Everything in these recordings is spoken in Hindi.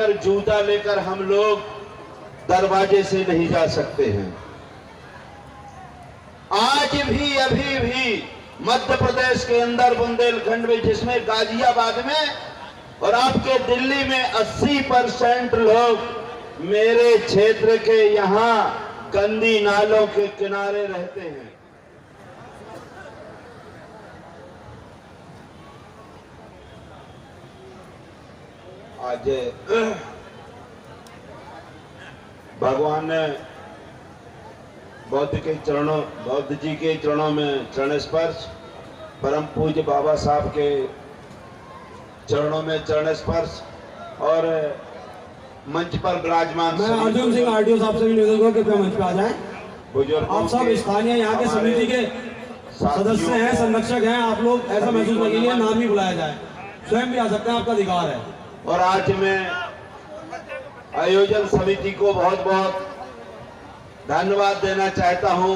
लेकर जूता लेकर हम लोग दरवाजे से नहीं जा सकते हैं। आज भी अभी भी मध्य प्रदेश के अंदर बुंदेलखंड में, जिसमें गाजियाबाद में और आपके दिल्ली में 80% लोग मेरे क्षेत्र के यहाँ गंदी नालों के किनारे रहते हैं। आज भगवान ने बौद्ध जी के चरणों में चरण स्पर्श, परम पूज्य बाबा साहब के चरणों में चरण स्पर्श और मंच पर विराजमान। मैं अर्जुन सिंह आरटीओ साहब से भी निवेदन करूं कि मंच पे आ जाएं। बुजुर्ग आप सब स्थानीय यहाँ के समिति के सदस्य हैं, संरक्षक हैं, आप लोग ऐसा महसूस करेंगे नाम ही बुलाया जाए, स्वयं भी आ सकते हैं, आपका अधिकार है। और आज मैं आयोजन समिति को बहुत बहुत धन्यवाद देना चाहता हूं।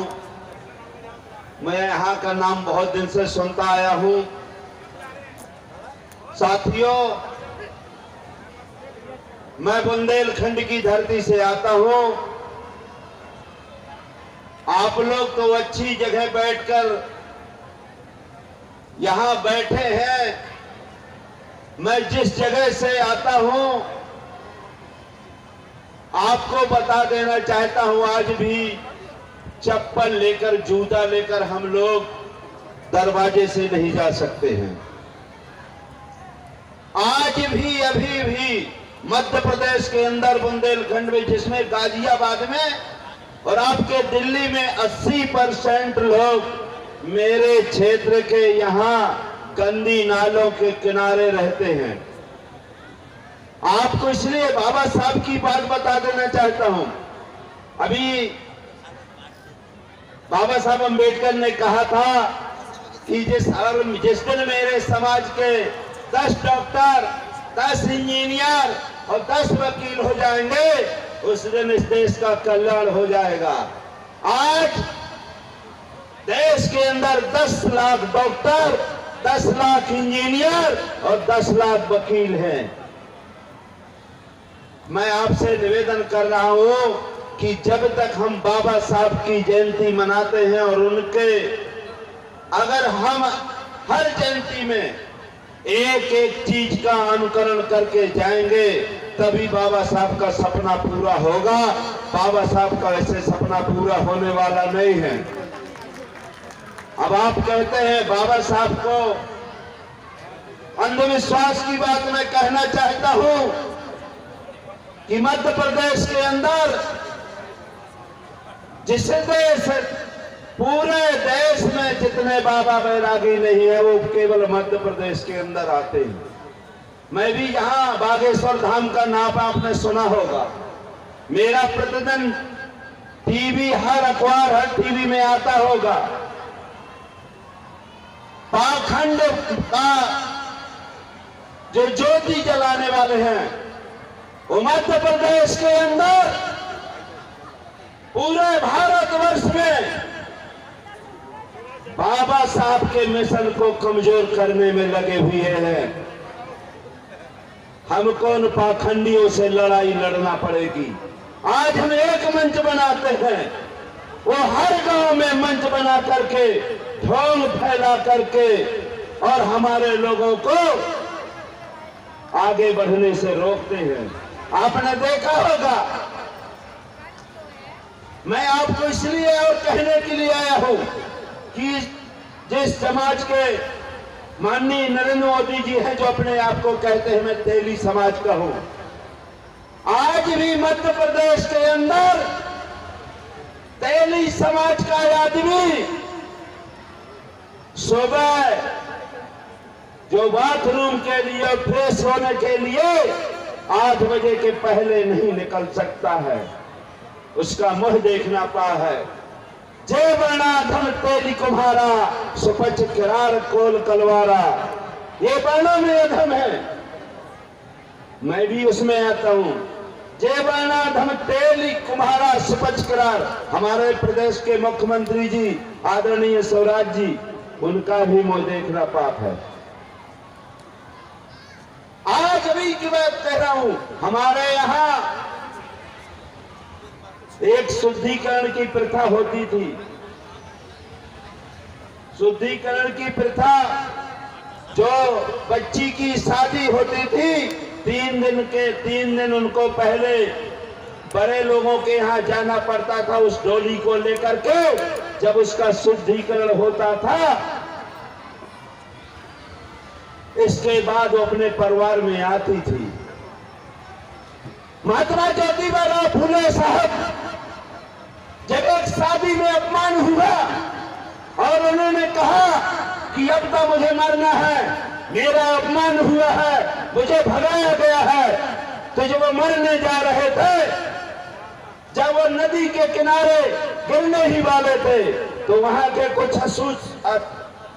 मैं यहाँ का नाम बहुत दिन से सुनता आया हूं। साथियों, मैं बुंदेलखंड की धरती से आता हूं। आप लोग तो अच्छी जगह बैठकर यहां बैठे हैं। मैं जिस जगह से आता हूं आपको बता देना चाहता हूं, आज भी चप्पल लेकर जूता लेकर हम लोग दरवाजे से नहीं जा सकते हैं। आज भी अभी भी मध्य प्रदेश के अंदर बुंदेलखंड में, जिसमें गाजियाबाद में और आपके दिल्ली में 80% लोग मेरे क्षेत्र के यहाँ गंदी नालों के किनारे रहते हैं। आपको इसलिए बाबा साहब की बात बता देना चाहता हूं। अभी बाबा साहब अंबेडकर ने कहा था कि जिस दिन मेरे समाज के 10 डॉक्टर, 10 इंजीनियर और 10 वकील हो जाएंगे, उस दिन इस देश का कल्याण हो जाएगा। आज देश के अंदर 10 लाख डॉक्टर, 10 लाख इंजीनियर और 10 लाख वकील हैं। मैं आपसे निवेदन कर रहा हूं कि जब तक हम बाबा साहब की जयंती मनाते हैं और उनके अगर हम हर जयंती में एक एक चीज का अनुकरण करके जाएंगे, तभी बाबा साहब का सपना पूरा होगा। बाबा साहब का ऐसे सपना पूरा होने वाला नहीं है। अब आप कहते हैं बाबा साहब को अंधविश्वास की बात मैं कहना चाहता हूं कि मध्य प्रदेश के अंदर जिस देश, पूरे देश में जितने बाबा बैरागी नहीं है, वो केवल मध्य प्रदेश के अंदर आते हैं। मैं भी यहाँ बागेश्वर धाम का नाम आपने सुना होगा। मेरा प्रतिदिन टीवी, हर अखबार, हर टीवी में आता होगा। पाखंड का जो ज्योति जलाने वाले हैं, वो मध्य प्रदेश के अंदर पूरे भारतवर्ष में बाबा साहब के मिशन को कमजोर करने में लगे हुए हैं। हमको उन पाखंडियों से लड़ाई लड़ना पड़ेगी। आज हम एक मंच बनाते हैं, वो हर गांव में मंच बना करके, ढोंग फैला करके और हमारे लोगों को आगे बढ़ने से रोकते हैं। आपने देखा होगा, मैं आपको इसलिए और कहने के लिए आया हूं कि जिस समाज के माननीय नरेंद्र मोदी जी हैं, जो अपने आप को कहते हैं मैं तेली समाज का हूं, आज भी मध्य प्रदेश के अंदर तेली समाज का आदमी सुबह जो बाथरूम के लिए, फ्रेश होने के लिए 8 बजे के पहले नहीं निकल सकता है। उसका मुंह देखना पा है। जय वर्णाधम तेली कुम्हारा, सुपच किरार कोल कलवारा। ये वर्णों में अधम है, मैं भी उसमें आता हूं। जय वर्णाधम तेली कुम्हारा, सुपच किरार। हमारे प्रदेश के मुख्यमंत्री जी आदरणीय स्वराज जी, उनका भी मुंह देखना पाप है। आज भी सच्चाई की बात कह रहा हूं। हमारे यहाँ एक शुद्धिकरण की प्रथा होती थी। शुद्धिकरण की प्रथा, जो बच्ची की शादी होती थी, 3 दिन उनको पहले बड़े लोगों के यहाँ जाना पड़ता था उस डोली को लेकर के। जब उसका शुद्धिकरण होता था, इसके बाद वो अपने परिवार में आती थी। महात्मा ज्योतिबा फुले साहब जब एक शादी में अपमान हुआ और उन्होंने कहा कि अब तो मुझे मरना है, मेरा अपमान हुआ है, मुझे भगाया गया है, तो जब वो मरने जा रहे थे, जब वो नदी के किनारे गिरने ही वाले थे, तो वहां के कुछ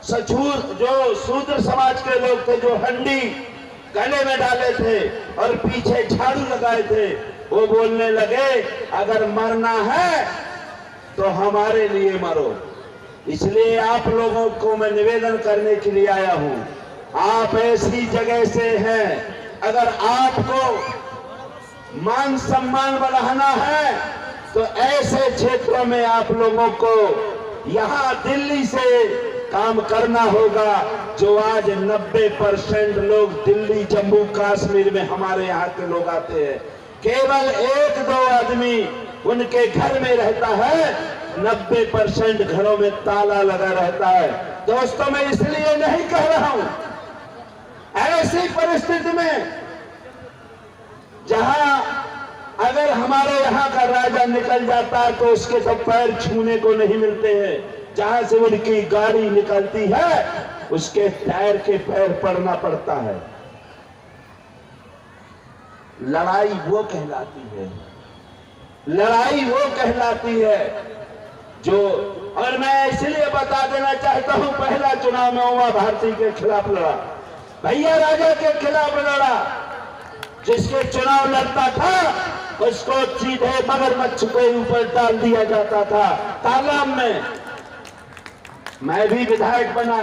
जो शूद्र समाज के लोग थे, जो हंडी गले में डाले थे और पीछे झाड़ू लगाए थे, वो बोलने लगे अगर मरना है तो हमारे लिए मरो। इसलिए आप लोगों को मैं निवेदन करने के लिए आया हूं। आप ऐसी जगह से हैं, अगर आपको मान सम्मान बढ़ाना है तो ऐसे क्षेत्रों में आप लोगों को यहां दिल्ली से काम करना होगा। जो आज 90% लोग दिल्ली, जम्मू कश्मीर में हमारे यहाँ के लोग आते हैं, केवल 1-2 आदमी उनके घर में रहता है, 90% घरों में ताला लगा रहता है। दोस्तों, मैं इसलिए नहीं कह रहा हूं, ऐसी परिस्थिति में जहां अगर हमारे यहाँ का राजा निकल जाता है तो उसके तो पैर छूने को नहीं मिलते हैं। जहां से उनकी गाड़ी निकलती है उसके टायर के पैर पड़ना पड़ता है। लड़ाई वो कहलाती है, लड़ाई वो कहलाती है जो, और मैं इसलिए बता देना चाहता हूं, पहला चुनाव में उमा भारती के खिलाफ लड़ा, भैया राजा के खिलाफ लड़ा। जिसके चुनाव लड़ता था उसको सीधे मगरमच्छ के ऊपर डाल दिया जाता था तालाब में। मैं भी विधायक बना,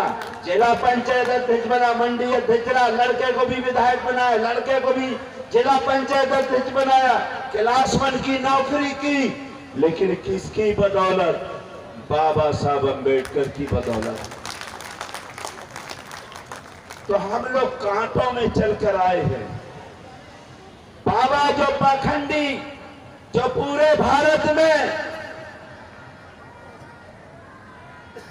जिला पंचायत अध्यक्ष बना, मंडी अध्यक्ष बना, लड़के को भी विधायक बनाया, लड़के को भी जिला पंचायत अध्यक्ष बनाया, क्लास 1 की नौकरी की, लेकिन किसकी बदौलत? बाबा साहब अम्बेडकर की बदौलत। तो हम लोग कांटों में चलकर आए हैं। बाबा जो पाखंडी, जो पूरे भारत में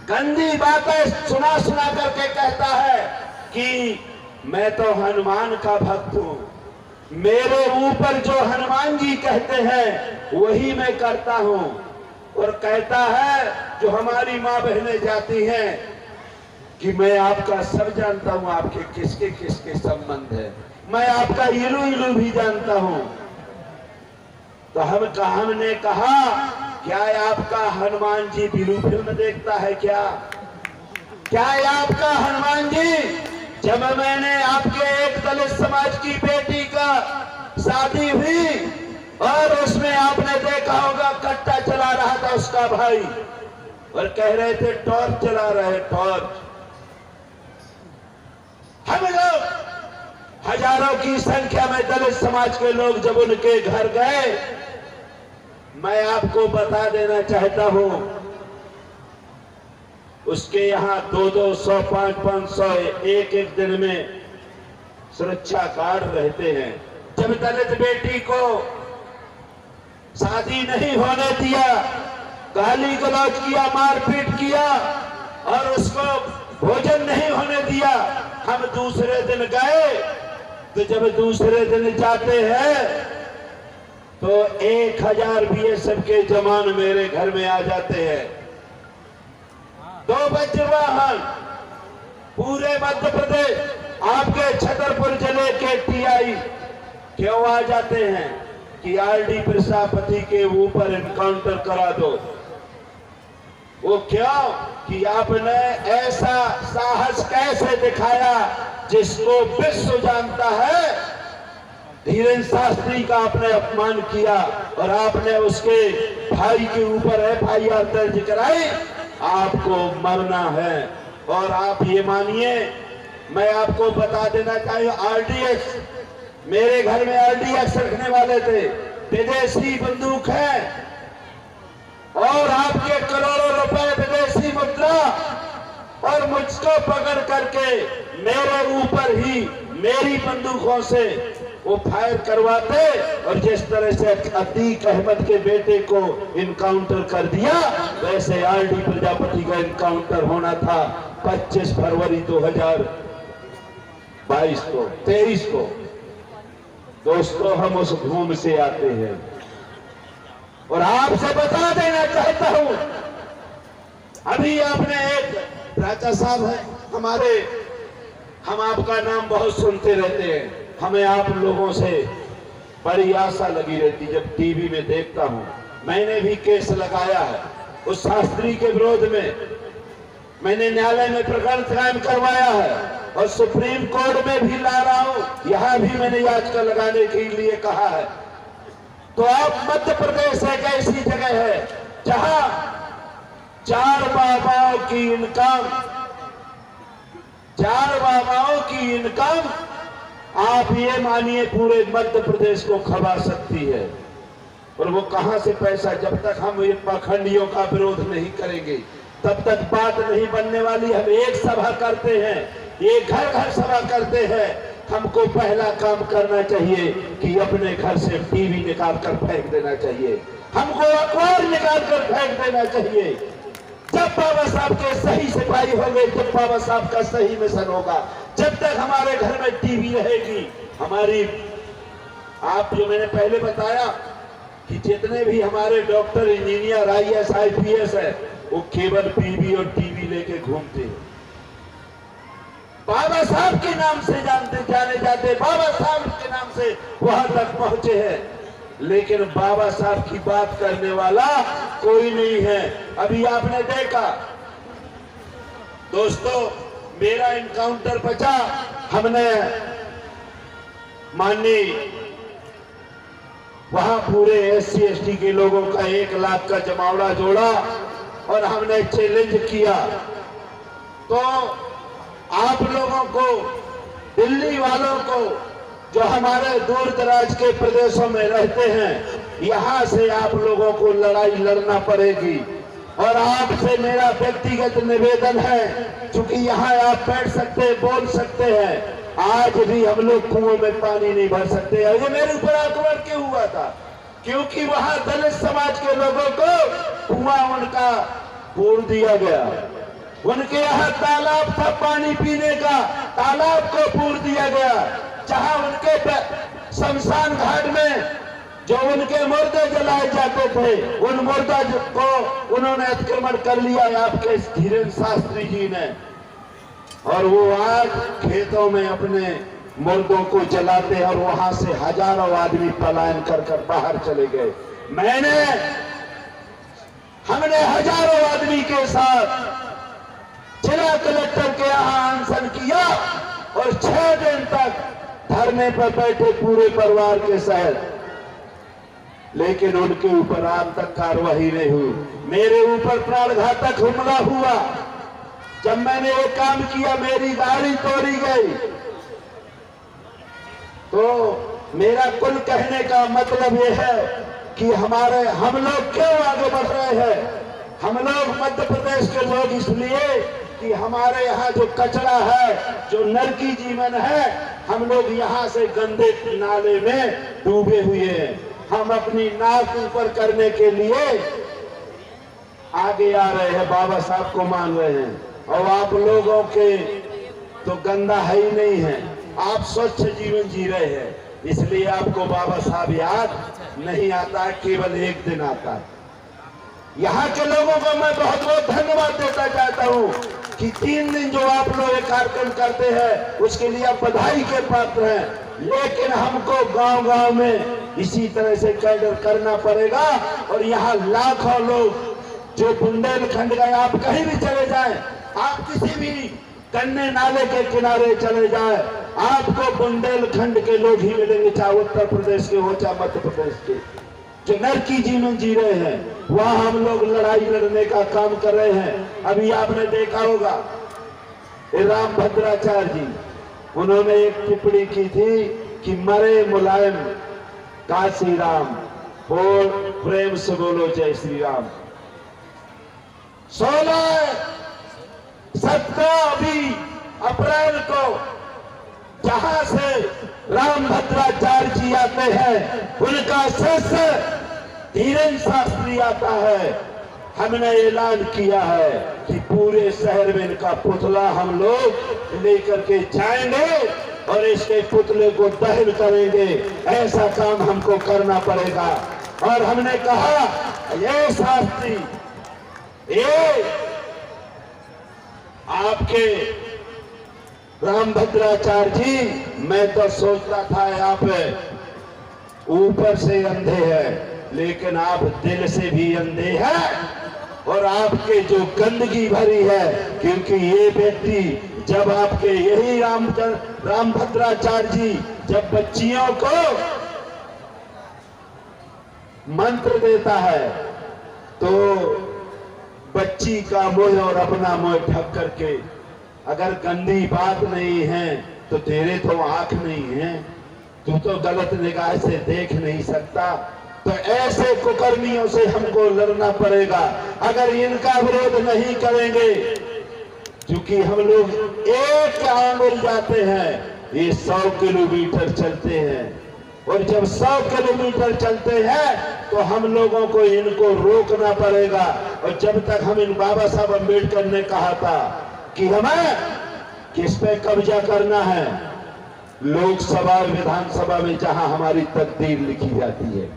गंदी बातें सुना करके कहता है कि मैं तो हनुमान का भक्त हूं, मेरे ऊपर जो हनुमान जी कहते हैं वही मैं करता हूं, और कहता है जो हमारी माँ बहनें जाती हैं कि मैं आपका सब जानता हूं, आपके किसके किसके संबंध है, मैं आपका इलू भी जानता हूं। तो हमने कहा क्या आपका हनुमान जी बिलू फिल्म देखता है क्या? क्या आपका हनुमान जी, जब मैंने आपके एक दलित समाज की बेटी का शादी हुई और उसमें आपने देखा होगा कट्टा चला रहा था उसका भाई, और कह रहे थे टॉर्च चला रहे, टॉर्च। हम लोग हजारों की संख्या में दलित समाज के लोग जब उनके घर गए, मैं आपको बता देना चाहता हूं, उसके यहां 200, 500, एक दिन में सुरक्षा गार्ड रहते हैं। जब दलित बेटी को शादी नहीं होने दिया, गाली गलौज किया, मारपीट किया और उसको भोजन नहीं होने दिया, हम दूसरे दिन गए, तो जब दूसरे दिन जाते हैं तो 1000 बीएसएफ के जवान मेरे घर में आ जाते हैं। 2 वज्र वाहन पूरे मध्य प्रदेश, आपके छतरपुर जिले के टीआई क्यों आ जाते हैं कि आरडी प्रजापति के ऊपर एनकाउंटर करा दो। वो क्यों कि आपने ऐसा साहस कैसे दिखाया जिसको विश्व जानता है। धीरेन्द्र शास्त्री का आपने अपमान किया और आपने उसके भाई के ऊपर FIR दर्ज कराई। आपको मरना है, और आप ये मानिए, मैं आपको बता देना चाहिए, RDX मेरे घर में RDX रखने वाले थे, विदेशी बंदूक है और आपके करोड़ों रुपए विदेशी मुद्रा, और मुझको पकड़ करके मेरे ऊपर ही मेरी बंदूकों से वो फायर करवाते, और जिस तरह से अतीक अहमद के बेटे को इनकाउंटर कर दिया, वैसे RD प्रजापति का इनकाउंटर होना था 25 फरवरी 2023 को। दोस्तों, हम उस भूमि से आते हैं और आपसे बता देना चाहता हूं, अभी आपने एक राजा साहब है हमारे, हम आपका नाम बहुत सुनते रहते हैं, हमें आप लोगों से बड़ी आशा लगी रहती जब टीवी में देखता हूं। मैंने भी केस लगाया है उस शास्त्री के विरोध में, मैंने न्यायालय में प्रकरण कायम करवाया है और सुप्रीम कोर्ट में भी ला रहा हूं, यहां भी मैंने याचिका लगाने के लिए कहा है। तो अब मध्य प्रदेश एक ऐसी जगह है जहां 4 बाबाओं की इनकम आप ये मानिए पूरे मध्य प्रदेश को खबा सकती है। और वो कहां से पैसा, जब तक हम इन पाखंडियों का विरोध नहीं करेंगे तब तक बात नहीं बनने वाली। हम एक सभा करते हैं, एक घर घर सभा करते हैं, हमको पहला काम करना चाहिए कि अपने घर से टीवी निकाल कर फेंक देना चाहिए, हमको अखबार निकाल कर फेंक देना चाहिए। जब बाबा साहब के सही सिपाही होंगे, जब बाबा साहब का सही मिशन होगा, जब तक हमारे घर में टीवी रहेगी, हमारी आप जो मैंने पहले बताया कि जितने भी हमारे डॉक्टर, इंजीनियर, IAS, IPS है, वो केवल टीवी और टीवी लेके घूमते हैं। बाबा साहब के नाम से जाने जाते, बाबा साहब के नाम से वहां तक पहुंचे हैं, लेकिन बाबा साहब की बात करने वाला कोई नहीं है। अभी आपने देखा दोस्तों, मेरा इनकाउंटर बचा, हमने माननीय वहां पूरे SC ST के लोगों का 1 लाख का जमावड़ा जोड़ा और हमने चैलेंज किया। तो आप लोगों को, दिल्ली वालों को, जो हमारे दूर दराज के प्रदेशों में रहते हैं, यहां से आप लोगों को लड़ाई लड़ना पड़ेगी। और आपसे मेरा व्यक्तिगत निवेदन है, क्योंकि यहाँ आप बैठ सकते, बोल सकते हैं, आज भी हम लोग कुओं में पानी नहीं भर सकते। ये मेरे ऊपर आक्रमण क्यों हुआ था? क्योंकि वहां दलित समाज के लोगों को कुआं उनका बोल दिया गया, उनके यहाँ तालाब था पानी पीने का, तालाब को पूर दिया गया। जहां उनके शमशान घाट में जो उनके मुर्दे जलाए जाते थे, उन मुर्दा को उन्होंने अतिक्रमण कर लिया आपके धीरेन्द्र शास्त्री जी ने, और वो आज खेतों में अपने मुर्दों को जलाते और वहां से हजारों आदमी पलायन कर बाहर चले गए। हमने हजारों आदमी के साथ जिला कलेक्टर के यहाँ अनशन किया और 6 दिन तक धरने पर बैठे पूरे परिवार के साथ, लेकिन उनके ऊपर आज तक कार्रवाई नहीं हुई। मेरे ऊपर प्राणघातक हमला हुआ, जब मैंने ये काम किया मेरी गाड़ी तोड़ी गई। तो मेरा कुल कहने का मतलब ये है कि हम लोग क्यों आगे बढ़ रहे हैं? हम लोग मध्य प्रदेश के लोग इसलिए कि हमारे यहाँ जो कचरा है, जो नरकी जीवन है, हम लोग यहाँ से गंदे नाले में डूबे हुए हैं। हम अपनी नाक ऊपर करने के लिए आगे आ रहे हैं, बाबा साहब को मान रहे हैं, और आप लोगों के तो गंदा है ही नहीं है, आप स्वच्छ जीवन जी रहे हैं, इसलिए आपको बाबा साहब याद नहीं आता, केवल एक दिन आता है। यहाँ के लोगों को मैं बहुत बहुत धन्यवाद देता चाहता हूँ कि 3 दिन जो आप लोग एक कार्यक्रम करते हैं उसके लिए आप बधाई के पात्र हैं, लेकिन हमको गांव-गांव में इसी तरह से कैडर करना पड़ेगा। और यहाँ लाखों लोग जो बुंदेलखंड गए, आप कहीं भी चले जाएं, आप किसी भी गन्ने नाले के किनारे चले जाएं, आपको बुंदेलखंड के लोग ही मिलेंगे, चाहे उत्तर प्रदेश के हो चाहे मध्य प्रदेश के, जो नरकी जीवन जी रहे हैं। वहां हम लोग लड़ाई लड़ने का काम कर रहे हैं। अभी आपने देखा होगा राम भद्राचार्य जी, उन्होंने एक टिप्पणी की थी कि मरे मुलायम काशी राम, और प्रेम से बोलो जय श्री राम। 17 अप्रैल को जहां से रामभद्राचार्य जी आते हैं, उनका शिष्य धीरेन्द्र शास्त्री आता है। हमने ऐलान किया है कि पूरे शहर में इनका पुतला हम लोग लेकर के जाएंगे और इसके पुतले को दहन करेंगे। ऐसा काम हमको करना पड़ेगा। और हमने कहा, ये शास्त्री, ये आपके रामभद्राचार्य जी, मैं तो सोचता था आप ऊपर से अंधे हैं, लेकिन आप दिल से भी अंधे हैं। और आपके जो गंदगी भरी है, क्योंकि ये व्यक्ति जब आपके यही रामभद्राचार्य जी जब बच्चियों को मंत्र देता है, तो बच्ची का मुंह और अपना मुंह ढक करके, अगर गंदी बात नहीं है तो तेरे तो आंख नहीं है, तू तो गलत निगाह से देख नहीं सकता। तो ऐसे कुकर्मियों से हमको लड़ना पड़ेगा। अगर इनका विरोध नहीं करेंगे, क्योंकि हम लोग एक आंगुल जाते हैं, ये 100 किलोमीटर चलते हैं, और जब 100 किलोमीटर चलते हैं तो हम लोगों को इनको रोकना पड़ेगा। और जब तक हम इन बाबा साहब अम्बेडकर ने कहा था कि हमें किस पे कब्जा करना है, लोकसभा विधानसभा में जहां हमारी तकदीर लिखी जाती है,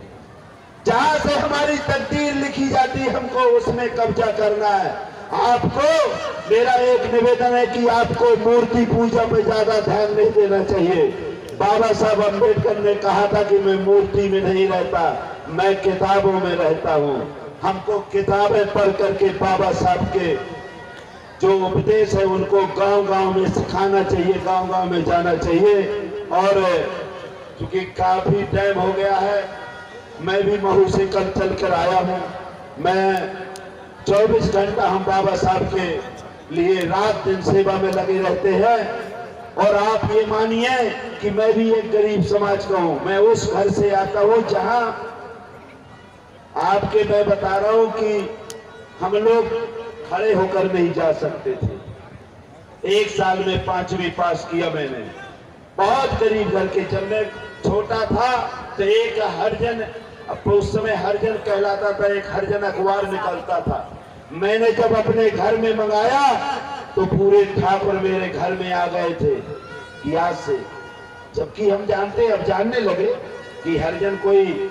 जहां से हमारी तकदीर लिखी जाती है, हमको उसमें कब्जा करना है। आपको मेरा एक निवेदन है कि आपको मूर्ति पूजा पे ज्यादा ध्यान नहीं देना चाहिए। बाबा साहब अम्बेडकर ने कहा था कि मैं मूर्ति में नहीं रहता, मैं किताबों में रहता हूं। हमको किताबें पढ़ करके बाबा साहब के जो उपदेश है उनको गांव-गांव में सिखाना चाहिए, गांव-गांव में जाना चाहिए। और क्योंकि काफी टाइम हो गया है, मैं भी महू से कल चल कर आया हूं। मैं 24 घंटा हम बाबा साहब के लिए रात दिन सेवा में लगे रहते हैं। और आप ये मानिए कि मैं भी एक गरीब समाज का हूं। मैं उस घर से आता हूं जहां आपके, मैं बता रहा हूं कि हम लोग खड़े होकर नहीं जा सकते थे। 1 साल में 5वीं पास किया मैंने। बहुत गरीब घर के, जब मैं छोटा था तो एक हरिजन, अब उस समय हरिजन कहलाता था, एक हरिजन अखबार निकलता था। मैंने जब अपने घर में मंगाया तो पूरे ठाकुर मेरे घर में आ गए थे याद से। जबकि हम जानते, अब जानने लगे कि हरिजन कोई,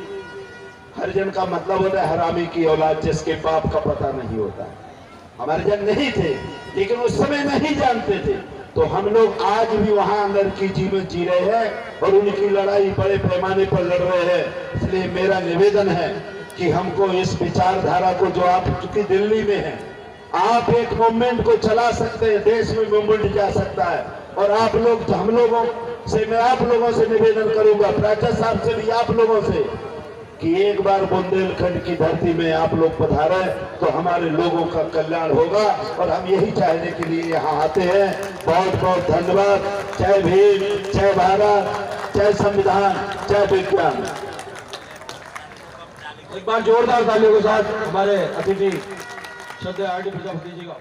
हरिजन का मतलब होता है हरामी की औलाद, जिसके बाप का पता नहीं होता। हम हरिजन नहीं थे, लेकिन उस समय नहीं जानते थे। तो हम लोग आज भी वहां अंदर की जीवन जी रहे हैं और उनकी लड़ाई बड़े पैमाने पर लड़ रहे हैं। इसलिए मेरा निवेदन है कि हमको इस विचारधारा को, जो आप चूंकि दिल्ली में हैं, आप एक मूवमेंट को चला सकते हैं, देश में मूवमेंट जा सकता है। और आप लोग, हम लोगों से, मैं आप लोगों से निवेदन करूंगा, प्राचार्य साहब से भी, आप लोगों से, कि एक बार बुंदेलखंड की धरती में आप लोग पधारे तो हमारे लोगों का कल्याण होगा। और हम यही चाहने के लिए यहाँ आते हैं। बहुत बहुत धन्यवाद। जय भीम, जय भारत, जय संविधान, जय विज्ञान। एक बार जोरदार तालियों के साथ हमारे अतिथि श्रद्धेय आर डी प्रजापति जी का